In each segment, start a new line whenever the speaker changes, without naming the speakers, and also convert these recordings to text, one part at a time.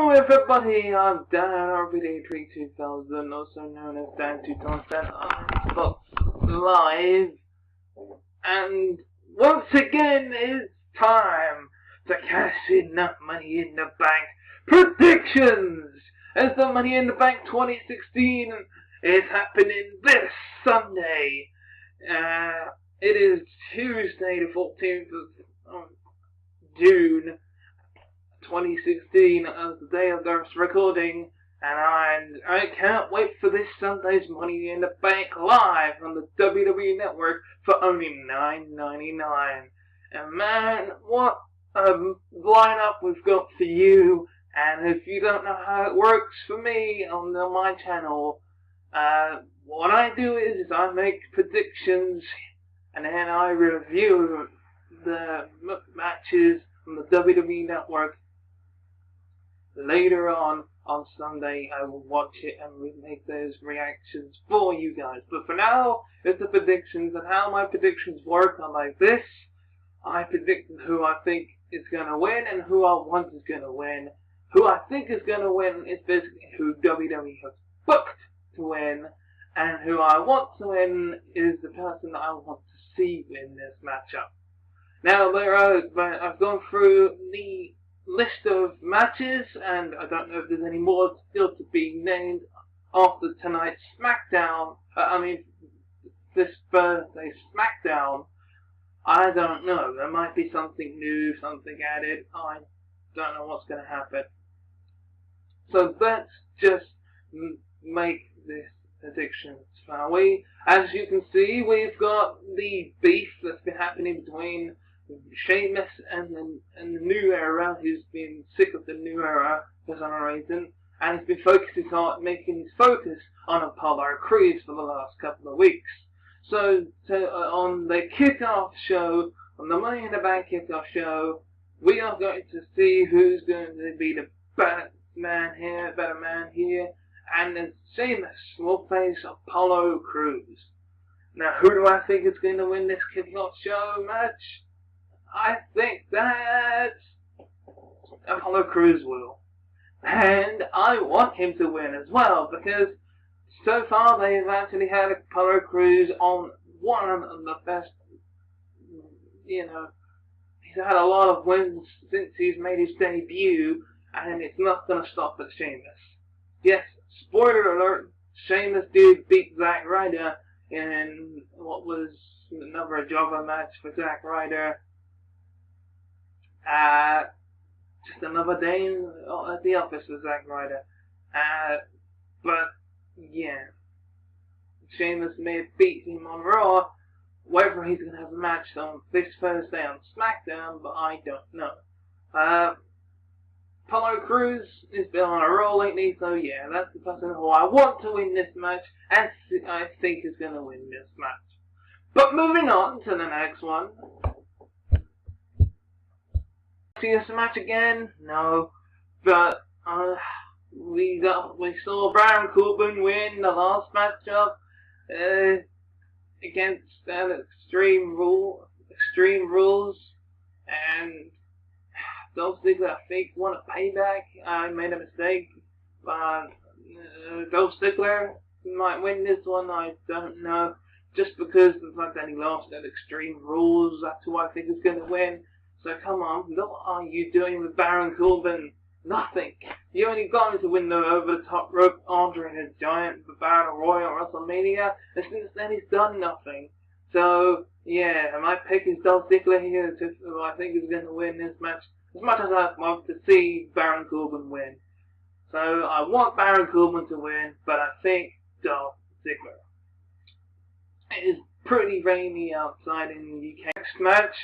Hello everybody, I'm Danrvdtree2000, also known as Danrvdtree2000 on Xbox Live, and once again it's time to cash in that Money in the Bank predictions, as the Money in the Bank 2016 is happening this Sunday. It is Tuesday the 14th of June 2016 as the day of this recording, and I can't wait for this Sunday's Money in the Bank live on the WWE Network for only $9.99. And man, what a lineup we've got for you. And if you don't know how it works for me on my channel, what I do is I make predictions and then I review the matches on the WWE Network. Later on Sunday, I will watch it and we make those reactions for you guys. But for now, it's the predictions, and how my predictions work are like this. I predict who I think is going to win and who I want is going to win. Who I think is going to win is basically who WWE has booked to win, and who I want to win is the person that I want to see win this matchup. Now, I've gone through the list of matches, and I don't know if there's any more still to be named after tonight's SmackDown. This Thursday SmackDown. I don't know. There might be something new, something added. I don't know what's going to happen. So let's just make this prediction, shall we? As you can see, we've got the beef that's been happening between Sheamus and the New Era, who's been sick of the New Era for some reason, and he's been making his focus on Apollo Crews for the last couple of weeks. So on the kickoff show, on the Money in the Bank kickoff show, we are going to see who's going to be the better man here, and then Sheamus will face Apollo Crews. Now, who do I think is going to win this kickoff show match? I think that Apollo Crews will. And I want him to win as well, because so far they've actually had Apollo Crews on one of the best, he's had a lot of wins since he's made his debut, and it's not going to stop at Sheamus. Yes, spoiler alert, Sheamus did beat Zack Ryder in what was another jobber match for Zack Ryder. Just another day at the office with Zack Ryder. But yeah, Sheamus may have beat him on Raw. Whether he's going to have a match on this Thursday on SmackDown, but I don't know. Apollo Crews has been on a roll lately, so yeah, that's the person who I want to win this match, and I think is going to win this match. But moving on to the next one. See this match again? No, but we saw Baron Corbin win the last matchup against Extreme Rules, and Dolph Ziggler, I think, won a payback. I made a mistake, but Dolph Ziggler might win this one. I don't know, just because of the fact that he lost at Extreme Rules. That's who I think is going to win. So come on, what are you doing with Baron Corbin? Nothing. You only got him to win the over-the-top rope Andre the Giant for Battle Royal at WrestleMania, and since then he's done nothing. So yeah, my pick is Dolph Ziggler here, who I think is going to win this match, as much as I want to see Baron Corbin win. So I want Baron Corbin to win, but I think Dolph Ziggler. It is pretty rainy outside in the UK. Next match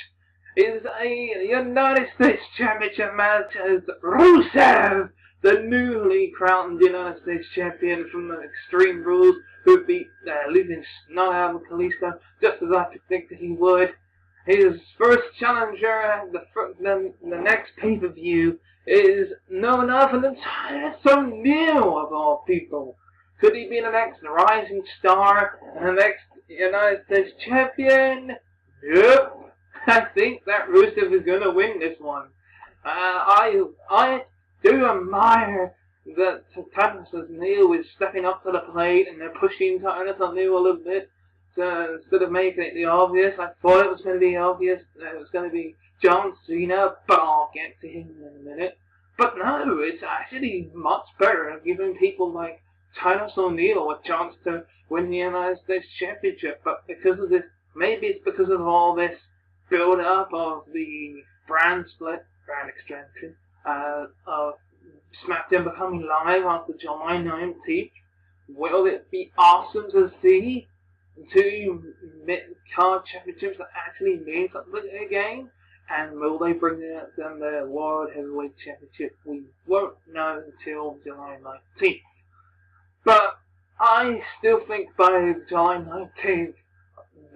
is a United States Championship match as Rusev, the newly crowned United States Champion from the Extreme Rules, who beat Luther Snowham Kalisto, just as I predicted he would. His first challenger, the next pay-per-view, is no one other than so new of all people. Could he be the next rising star and the next United States Champion? Yep. I think that Rusev is going to win this one. I do admire that Titus O'Neil is stepping up to the plate and they're pushing Titus O'Neil a little bit. So instead of making it the obvious, I thought it was going to be obvious that it was going to be John Cena, but I'll get to him in a minute. But no, it's actually much better giving people like Titus O'Neil a chance to win the United States Championship. But because of this, maybe it's because of all this build-up of the brand split, brand extension, of SmackDown becoming live after July 19th. Will it be awesome to see two mid-card championships that actually mean something again? And will they bring them the World Heavyweight Championship? We won't know until July 19th. But I still think by July 19th,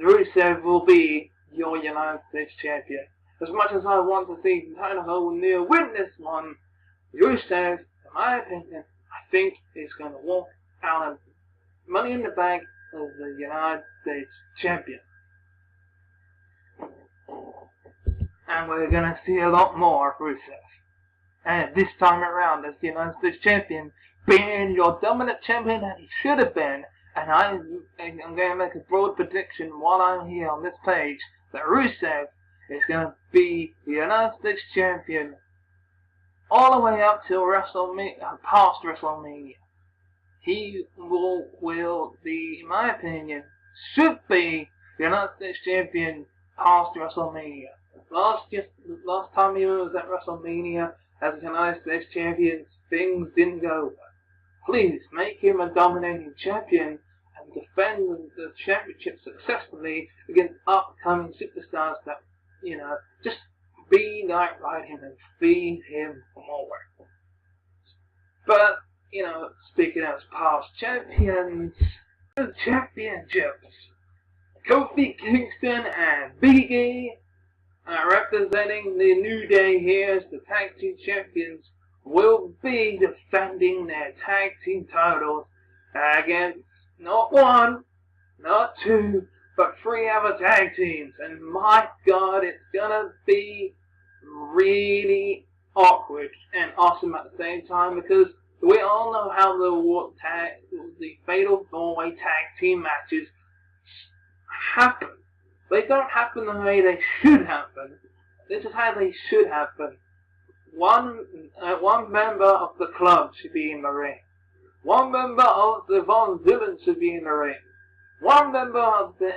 Rusev will be your United States Champion. As much as I want to see Titus O'Neil win this one, Rusev, in my opinion, I think is going to walk out of Money in the Bank as the United States Champion. And we're going to see a lot more of Rusev. And this time around, as the United States Champion, being your dominant champion that he should have been, and I'm going to make a broad prediction while I'm here on this page, that Rusev is going to be the United States Champion all the way up till WrestleMania, past WrestleMania. He will be, in my opinion, should be the United States Champion past WrestleMania. Last time he was at WrestleMania as the United States Champion, things didn't go well. Please make him a dominating champion and defend the championship successfully against upcoming superstars that, just be like him and feed him more. But, speaking as past champions, the championships, Kofi Kingston and Big E, representing the New Day here as the Tag Team Champions, will be defending their Tag Team titles against not one, not two, but three other tag teams. And my God, it's gonna be really awkward and awesome at the same time, because we all know how the Fatal 4-Way Tag Team matches happen. They don't happen the way they should happen. This is how they should happen. One member of the club should be in the ring. One member of the Von Villains should be in the ring. One member of the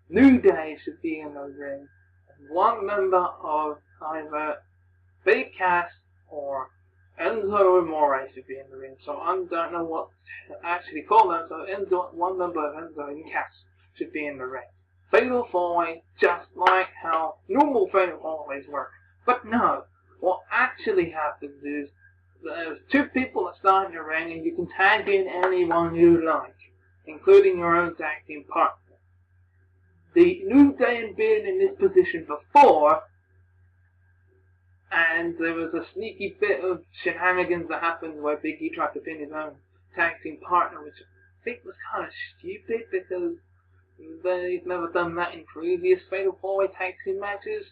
New Day should be in the ring. And one member of either Big Cass or Enzo Amore should be in the ring. So I don't know what to actually call them. So one member of Enzo and Cass should be in the ring. Fatal 4-Way, just like how normal Fatal 4-Ways work. But no, what actually happens is there's two people that start in the ring and you can tag in anyone you like, including your own tag team partner. The New Day had been in this position before, and there was a sneaky bit of shenanigans that happened where Big E tried to pin his own tag team partner, which I think was kind of stupid because they've never done that in previous Fatal 4-Way tag team matches.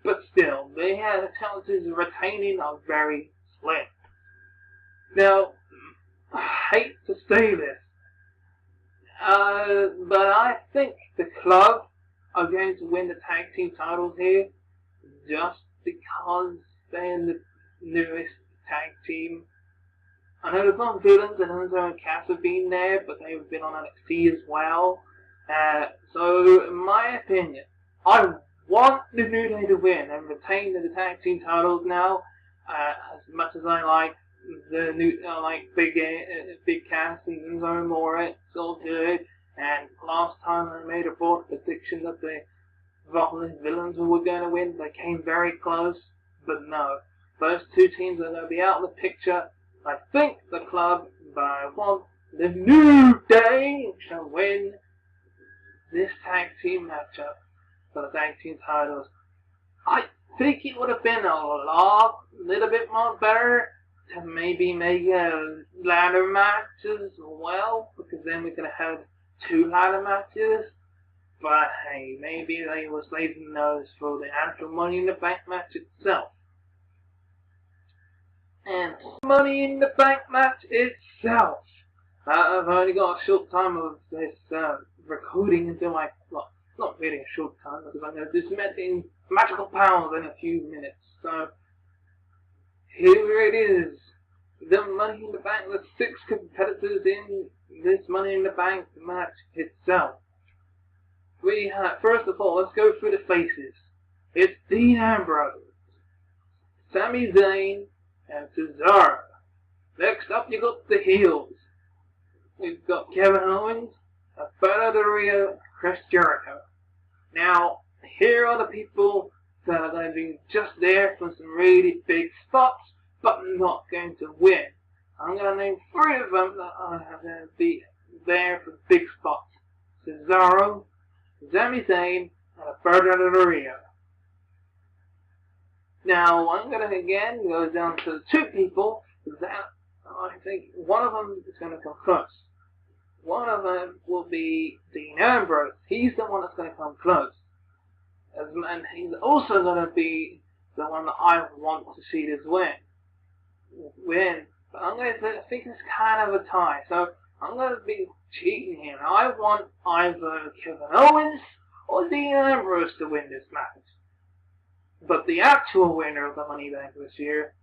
But still, they had the chances of retaining are very slim. Now, I hate to say this, but I think the club are going to win the tag team titles here just because they're the newest tag team. I know the Von Villains and Enzo and Cass have been there, but they've been on NXT as well. So, in my opinion, I want the New Day to win and retain the tag team titles now. As much as I like the Big Cass and Enzo Amore, it's all good. And last time I made a bold prediction that the Villains were going to win. They came very close, but no. Those two teams are going to be out of the picture. I think the club, but I want the New Day to win this tag team matchup for the tag team titles. I think it would have been a little bit more better to maybe make a ladder match as well, because then we could have had two ladder matches. But hey, maybe they were saving those for the actual Money in the Bank match itself. again, Money in the Bank match itself. I've only got a short time of this recording until well, not really a short time, because I'm going to do some editing magical powers in a few minutes. So, here it is. The Money in the Bank, the 6 competitors in this Money in the Bank match itself. We have, first of all, let's go through the faces. It's Dean Ambrose, Sami Zayn, and Cesaro. Next up, you got the heels. We've got Kevin Owens, Alberto, and Chris Jericho. Now, here are the people that are going to be just there for some really big spots, but not going to win. I'm going to name 3 of them that are going to be there for big spots. Cesaro, Sami Zayn, and Alberto. Now, I'm going to again go down to 2 people that I think one of them is going to come close. One of them will be Dean Ambrose. He's the one that's going to come close. And he's also going to be the one that I want to see this win. But I'm going to think it's kind of a tie. So I'm going to be cheating here. I want either Kevin Owens or Dean Ambrose to win this match. But the actual winner of the Money Bank this year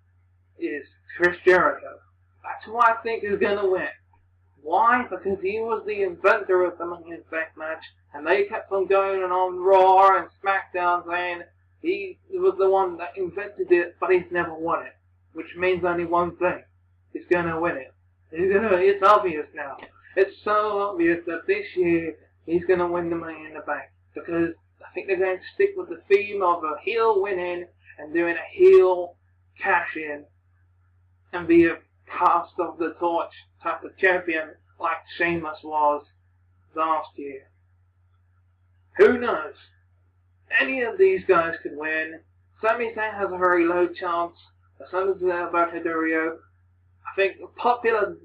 is Chris Jericho. That's who I think is going to win. Why? Because he was the inventor of the Money in the Bank match, and they kept on going on Raw and SmackDown saying he was the one that invented it, but he's never won it. Which means only one thing. He's going to win it. It's obvious now. It's so obvious that this year he's going to win the Money in the Bank. Because I think they're going to stick with the theme of a heel winning and doing a heel cash-in and be a pass of the torch type of champion like Sheamus was last year. Who knows? Any of these guys could win. Sami Zayn has a very low chance. So does Alberto. I think the popular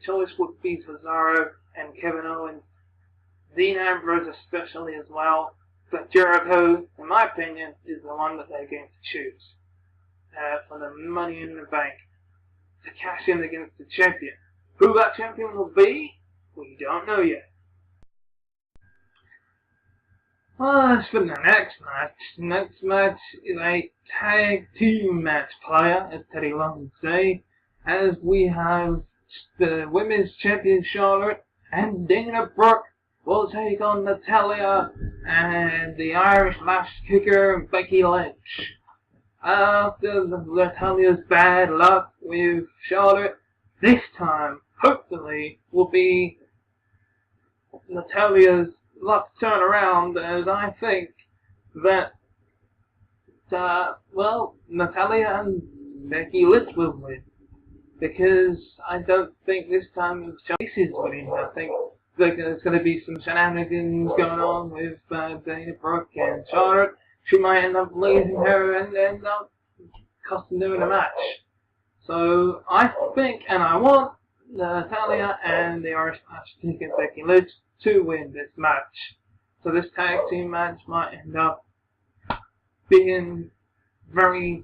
choice would be Cesaro and Kevin Owens. Dean Ambrose especially as well. But Jericho, in my opinion, is the one that they're going to choose for the Money in the Bank to cash in against the champion. Who that champion will be, we don't know yet. Well, as for the next match is a tag team match player, as Teddy Long would say, as we have the Women's Champion Charlotte and Dana Brooke will take on Natalya and the Irish Lash Kicker Becky Lynch. After Natalya's bad luck with Charlotte, this time, hopefully, will be Natalya's luck turn around, as I think that, Natalya and Becky Lynch will win. Because I don't think this time Chase is winning. I think there's going to be some shenanigans going on with Dana Brooke and Charlotte. She might end up losing her and end up costing them in a match. So I think, and I want Natalya and the Irish Lash Kicker Becky Lynch to win this match. So this tag team match might end up being very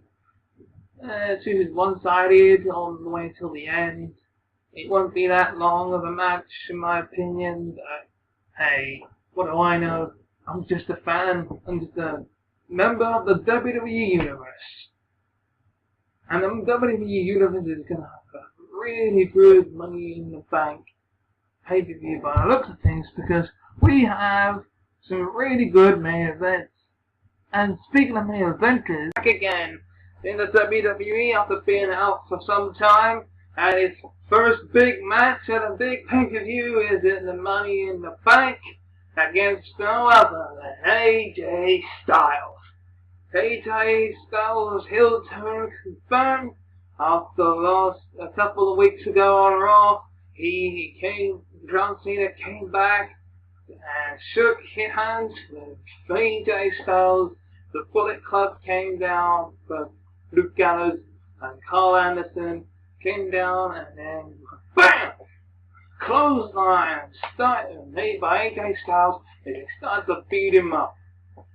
one-sided all the way till the end. It won't be that long of a match, in my opinion. Hey, what do I know? I'm just a fan. I'm just a member of the WWE Universe. And the WWE Universe is going to have a really good Money in the Bank pay-per-view by the looks of things, because we have some really good main events. And speaking of main eventers, back again in the WWE after being out for some time, and its first big match at a big pay-per-view is in the Money in the Bank against no other than AJ Styles. AJ Styles' heel turn confirmed after a couple of weeks ago on Raw. John Cena came back and shook hands with AJ Styles. The Bullet Club came down, but Luke Gallows and Carl Anderson came down, and then BAM! Clothesline made by AJ Styles, and he started to beat him up.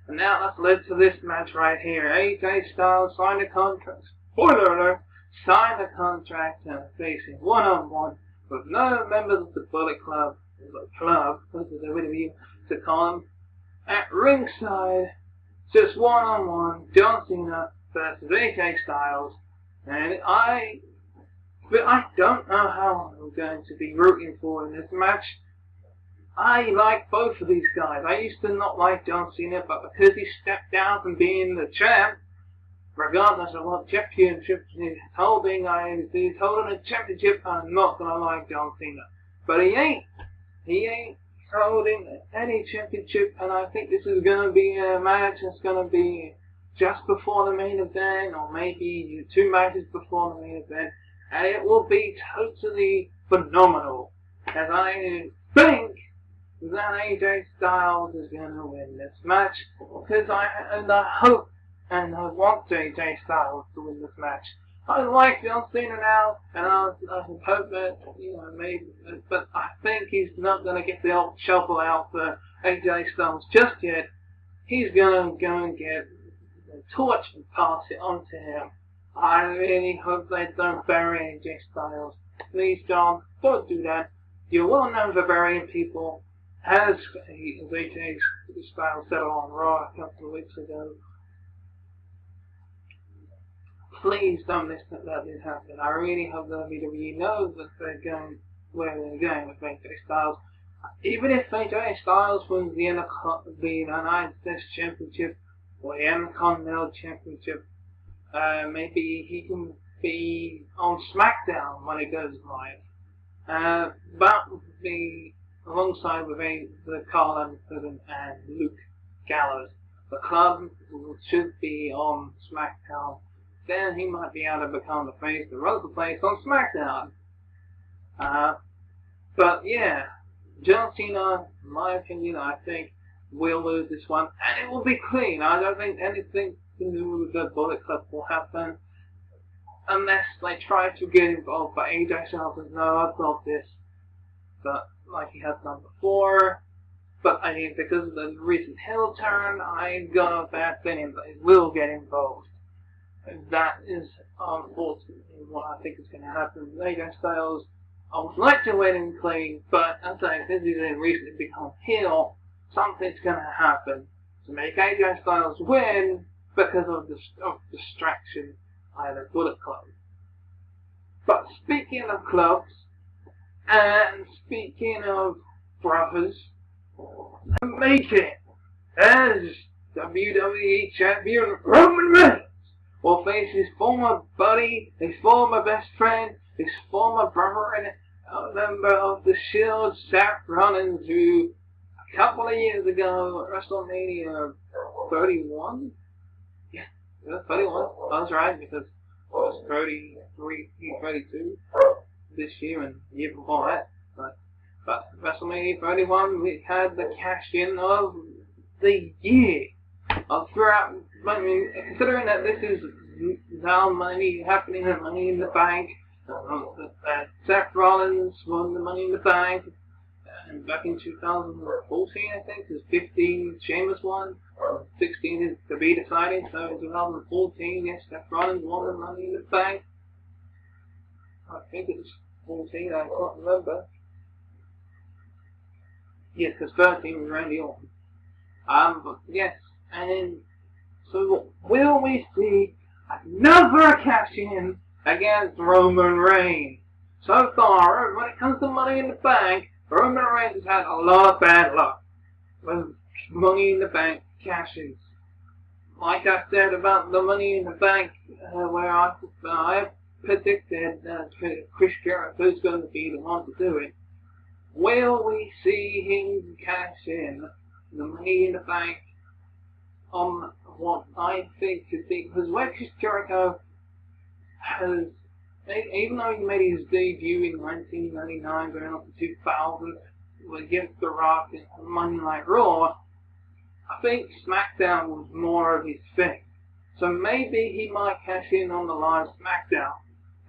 And now that's led to this match right here. AJ Styles signed a contract, spoiler alert, sign a contract and facing one-on-one with no members of the Bullet Club, the club, of the WWE, to call him at ringside, just one-on-one, John Cena versus AJ Styles, and I don't know how I'm going to be rooting for in this match. I like both of these guys. I used to not like John Cena, but because he stepped down from being the champ, regardless of what championship he's holding, he's holding a championship, I'm not gonna like John Cena. But he ain't holding any championship, and I think this is gonna be a match that's gonna be just before the main event, or maybe 2 matches before the main event, and it will be totally phenomenal. As I think that AJ Styles is gonna win this match, because I hope and I want AJ Styles to win this match. I like John Cena now, and I hope that, maybe, but I think he's not going to get the old shovel out for AJ Styles just yet. He's going to go and get the torch and pass it on to him. I really hope they don't bury AJ Styles. Please, John, don't do that. You're well known for burying people, as AJ Styles said on Raw a couple of weeks ago. Please don't let this happen. I really hope the WWE knows that they're going where they're going with AJ Styles. Even if AJ Styles wins the United States Championship or the Intercontinental Championship, maybe he can be on SmackDown when it goes live. That would be alongside with the Carl Anderson and Luke Gallows. The club should be on SmackDown. Then he might be able to become the face that runs the place on SmackDown. But yeah, John Cena, in my opinion, I think will lose this one, and it will be clean. I don't think anything to do with the Bullet Club will happen unless they try to get involved. But AJ Styles says, no, I've got this, but like he has done before. But I think because of the recent heel turn, I got a bad feeling that he will get involved. That is unfortunately what I think is going to happen with AJ Styles. I would like to win him clean, but as I said, since he's recently become heel, something's going to happen to make AJ Styles win because of distraction by the Bullet Club. But speaking of clubs, and speaking of brothers, make it as WWE Champion Roman Reigns will face his former buddy, his former best friend, his former brother and a member of the Shield, Seth Rollins, who a couple of years ago at WrestleMania 31? Yeah, 31. I was right, because it was 33, 32 this year and the year before that. But WrestleMania 31, we had the cash-in of the year. Throughout, I mean, considering that this is now money happening at Money in the Bank, Seth Rollins won the Money in the Bank, and back in 2014, I think, it was 15, Sheamus won, 16 is to be decided, so in 2014, yes, Seth Rollins won the Money in the Bank. I think it was 14, I can't remember. Yes, because 13 was Randy Orton. But yes, and so will we see another cash-in against Roman Reigns? So far, when it comes to Money in the Bank, Roman Reigns has had a lot of bad luck with Money in the Bank cash-ins. Like I said about the Money in the Bank, where I predicted Chris Jericho is going to be the one to do it. Will we see him cash in the Money in the Bank on what I think could be, because where Chris Jericho has, even though he made his debut in 1999 going on to 2000 against The Rock and Monday Night Raw, I think SmackDown was more of his thing. So maybe he might cash in on the live SmackDown,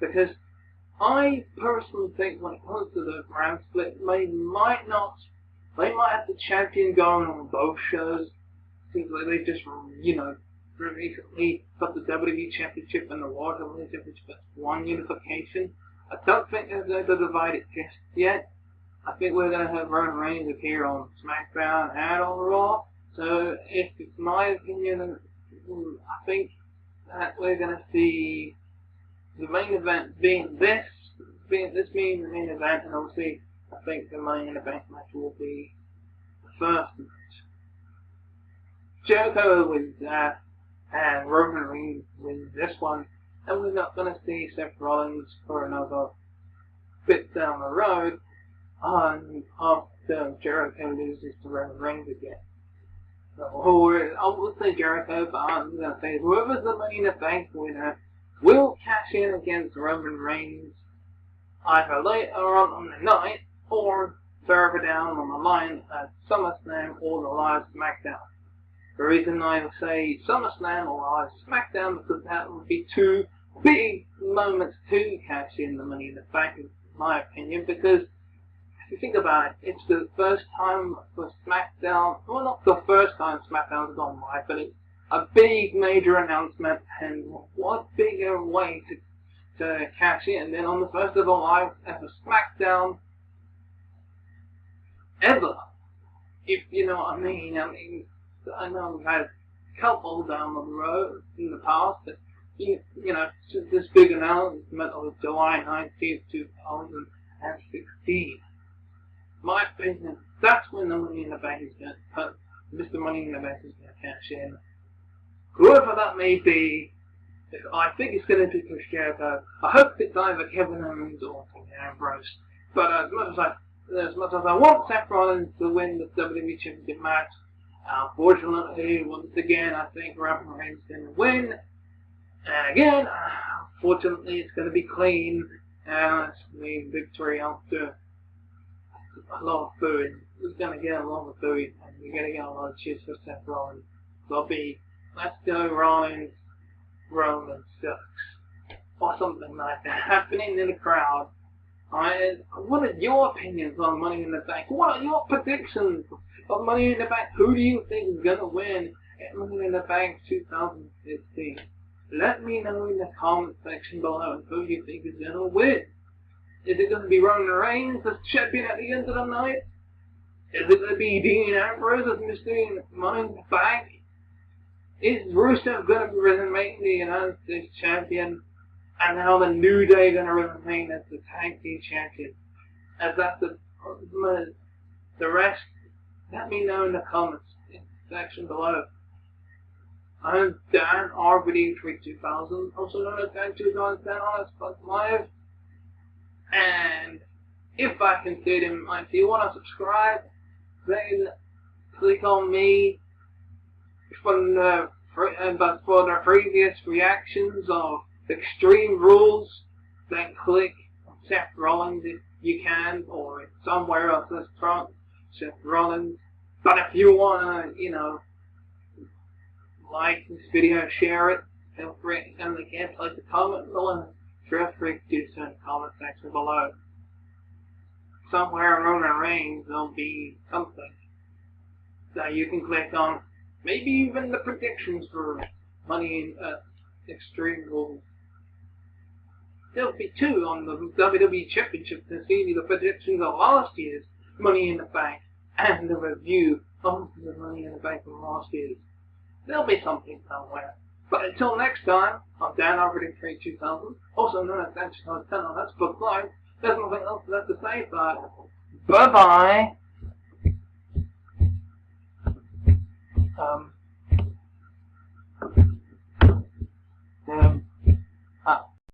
because I personally think when it comes to the brand split, they might have the champion going on both shows. Seems like they just, recently got the WWE Championship and the World Heavyweight Championship as one unification. I don't think they're going to divide it just yet. I think we're going to have Roman Reigns appear on SmackDown and on Raw. So, if it's my opinion, I think that we're going to see the main event being this being the main event, and obviously I think the Money in the Bank match will be the first match. Jericho wins that, and Roman Reigns wins this one, and we're not going to see Seth Rollins for another bit down the road after Jericho loses to Roman Reigns again. So, I would say Jericho, but I'm going to say whoever's the Money in the Bank winner will cash in against Roman Reigns either later on the night or further down on the line at SummerSlam or the live SmackDown. The reason I say SummerSlam or live SmackDown because that would be two big moments to cash in the Money in the Bank, in my opinion, because if you think about it, it's the first time for SmackDown, well, not the first time SmackDown's gone live, but it's a big major announcement, and what bigger way to cash in than on the first ever live ever SmackDown ever, if you know what I mean. I know we've had a couple down the road in the past, but you know, this big announcement of July 19th, 2016. My opinion, that's when the Money in the Bank is going to, Mr. Money in the Bank is going to cash in. Whoever that may be, I think it's going to be Chris Jericho. I hope it's either Kevin Owens or Ambrose. But as much as I want Seth Rollins to win the WWE Championship match, unfortunately, once again, I think Roman Reigns is going to win. And again, unfortunately, it's going to be clean. And it's going to be victory after a lot of booing. We're going to get a lot of booing, and we're going to get a lot of cheers for Seth Rollins. So it'll be, let's go Rollins, Roman sucks, or something like that happening in the crowd. What are your opinions on Money in the Bank? What are your predictions of Money in the Bank? Who do you think is going to win at Money in the Bank 2016? Let me know in the comment section below who you think is going to win. Is it going to be Roman Reigns as champion at the end of the night? Is it going to be Dean Ambrose as Mr. Money in the Bank? Is Rusev going to remain the United States champion? And now the New Day going to remain as the Tag Team champion? As that's the rest, let me know in the comments section below. I'm Danrvdtree2000, also known as Dan2000 on Xbox Live. And if I can see them, if you want to subscribe, then click on me for the previous reactions of Extreme Rules. Then click on Seth Rollins if you can, or somewhere else that's front Seth Rollins. But if you want to, you know, like this video, share it, feel free, and again, place a comment below. Feel free to do so in the comment section below. Somewhere in Roman Reigns there'll be something that you can click on. Maybe even the predictions for Money in Extreme Rules. There'll be two on the WWE Championship to see the predictions of last year's Money in the Bank and the review of the Money in the Bank from last year's. There'll be something somewhere. But until next time, I'm Danrvdtree2000, also known as Dan2000 on Xbox Live. There's nothing else left to say, but bye-bye.